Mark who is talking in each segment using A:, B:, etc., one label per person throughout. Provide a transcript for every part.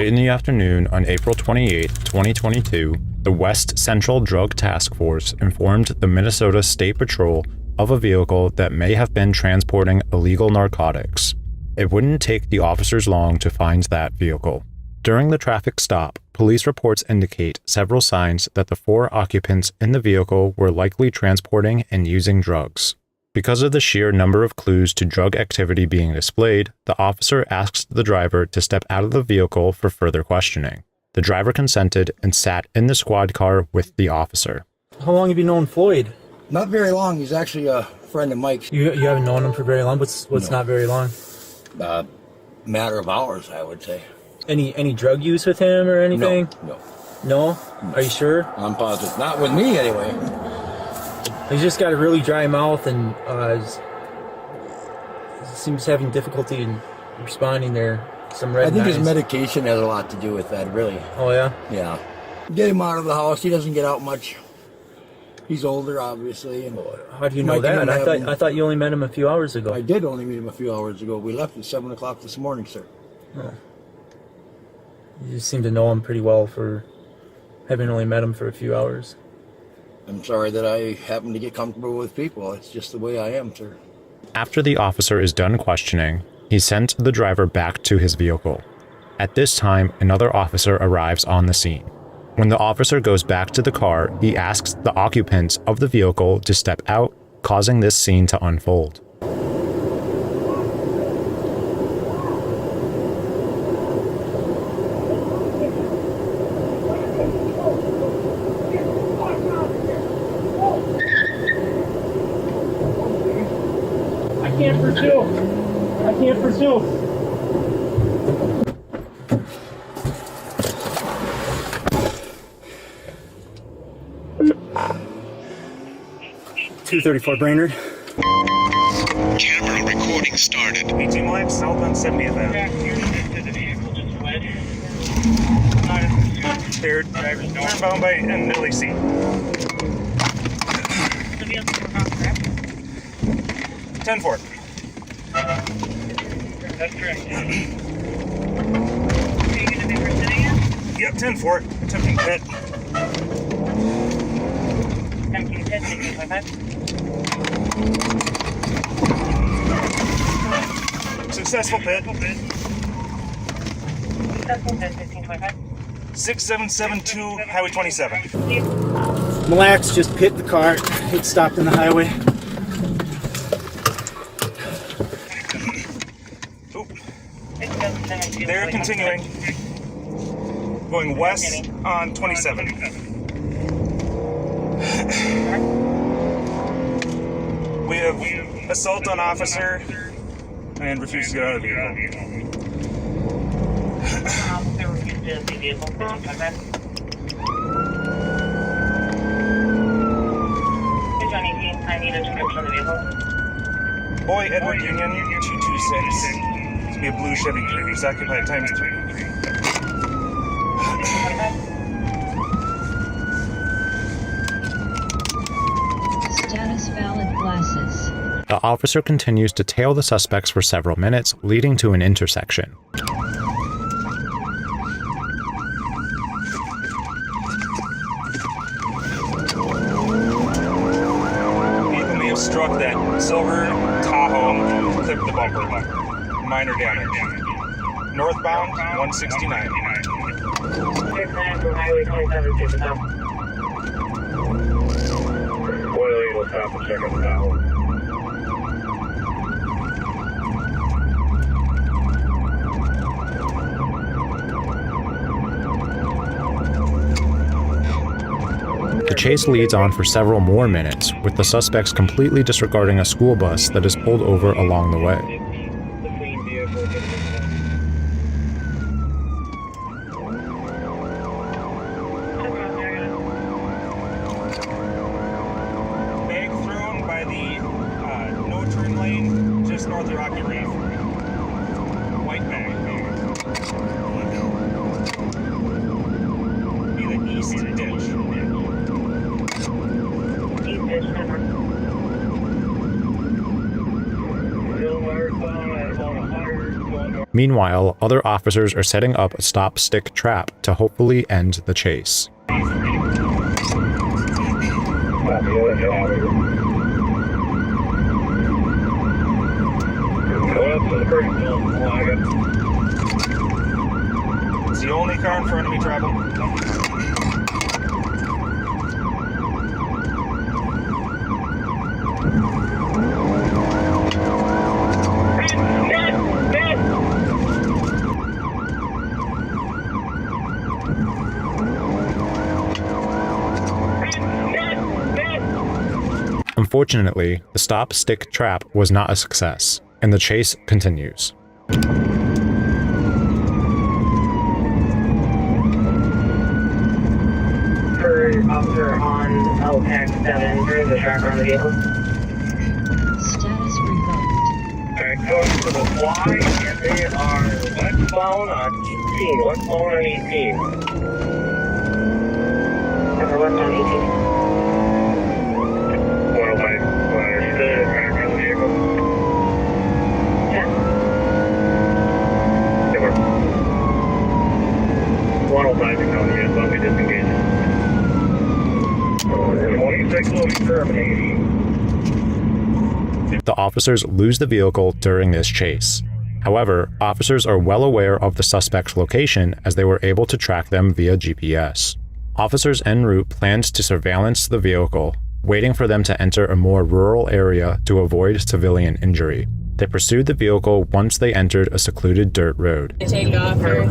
A: Late in the afternoon on April 28, 2022, the West Central Drug Task Force informed the Minnesota State Patrol of a vehicle that may have been transporting illegal narcotics. It wouldn't take the officers long to find that vehicle. During the traffic stop, police reports indicate several signs that the 4 occupants in the vehicle were likely transporting and using drugs. Because of the sheer number of clues to drug activity being displayed, the officer asked the driver to step out of the vehicle for further questioning. The driver consented and sat in the squad car with the officer.
B: How long have you known Floyd?
C: Not very long. He's actually a friend of Mike's.
B: You haven't known him for very long? What's
C: No.
B: not very long?
C: Matter of hours, I would say.
B: Any drug use with him or anything?
C: No.
B: No? Are you sure?
C: I'm positive. Not with me, anyway.
B: He's just got a really dry mouth and seems having difficulty in responding there. Some red
C: I think
B: eyes.
C: his medication has a lot to do with that, really.
B: Oh, yeah?
C: Yeah. Get him out of the house. He doesn't get out much. He's older, obviously. And
B: How do you know
C: Mike and
B: that?
C: him
B: I thought you only met him a few hours ago.
C: I did only meet him a few hours ago. We left at 7 o'clock this morning, sir.
B: Oh. You seem to know him pretty well for having only met him for a few hours.
C: I'm sorry that I happen to get comfortable with people. It's just the way I am, sir.
A: After the officer is done questioning, he sent the driver back to his vehicle. At this time, another officer arrives on the scene. When the officer goes back to the car, he asks the occupants of the vehicle to step out, causing this scene to unfold.
D: I can't pursue.
B: 234 Brainerd.
E: Camera recording started.
D: 18 lights, south on 70th Avenue. They're turn-bound by NLEC. 10-4. That's correct. Yep, 10-4. Attempting pit.
F: Attempting pit, 16.5.
D: Successful pit.
F: Successful pit, 16.5.
D: 6772 Highway 27.
B: Mille Lacs just pit the car. It stopped in the highway.
D: They're continuing. Going west on 27. We have assault on officer and refuse to get out of the vehicle.
F: Officer refused to see vehicle, 16.5. John 18, I need a description of the vehicle.
D: Boy Edward Union 226. To be a blue Chevy Cruze, occupied times 3.
G: Status valid glasses.
A: The officer continues to tail the suspects for several minutes, leading to an intersection.
D: Vehicle may have struck that silver Tahoe and clipped the bumper. Minor damage. Northbound 169.
F: Clear plan from Highway 27 to the south.
D: Oil Eagle top and check on the Tahoe.
A: The chase leads on for several more minutes, with the suspects completely disregarding a school bus that is pulled over along the way.
D: Bag thrown by the no turn lane just north of Rocky Reef. White bag. Be the east ditch.
F: East ditch, number.
D: Bill Marathon at about 100 going north.
A: Meanwhile, other officers are setting up a stop-stick trap to hopefully end the chase.
D: It's the only car in front of me traveling.
A: Unfortunately, the stop-stick trap was not a success, and the chase continues.
F: For officer on LPAC 7, there is a tracker on the vehicle.
G: Status revoked.
F: Alright, going to the fly, and they are westbound on 18. Westbound on 18. Over westbound 18. 105, understood, tracker on the vehicle. 10. They were 105 to come in, but we disengaged. 26 will be terminating.
A: The officers lose the vehicle during this chase. However, officers are well aware of the suspect's location as they were able to track them via GPS. Officers en route planned to surveillance the vehicle, waiting for them to enter a more rural area to avoid civilian injury. They pursued the vehicle once they entered a secluded dirt road.
F: Take off or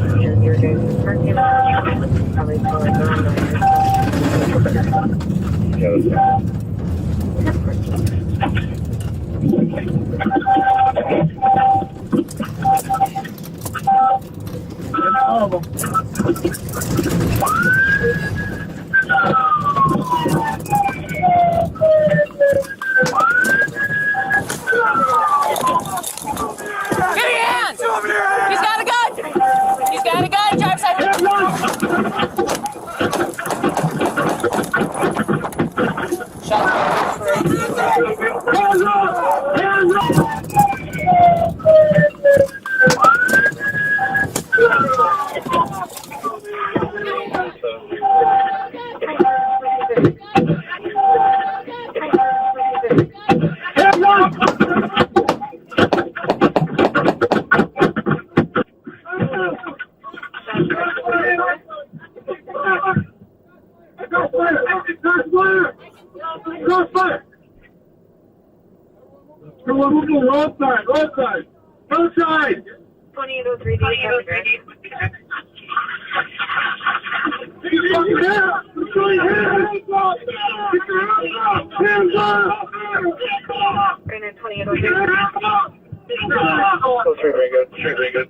E: Roadside!
F: 2803 D. Granted 2803. Very good.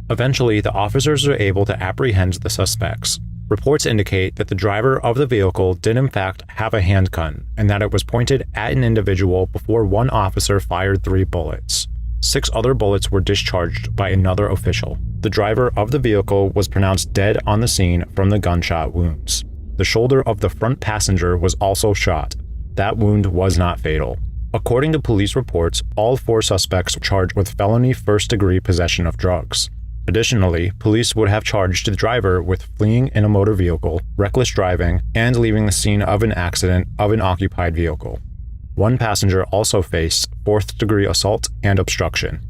A: Eventually, the officers are able to apprehend the suspects. Reports indicate that the driver of the vehicle did in fact have a handgun, and that it was pointed at an individual before one officer fired 3 bullets. 6 other bullets were discharged by another official. The driver of the vehicle was pronounced dead on the scene from the gunshot wounds. The shoulder of the front passenger was also shot. That wound was not fatal. According to police reports, all 4 suspects were charged with felony first-degree possession of drugs. Additionally, police would have charged the driver with fleeing in a motor vehicle, reckless driving, and leaving the scene of an accident of an occupied vehicle. One passenger also faced 4th-degree assault and obstruction.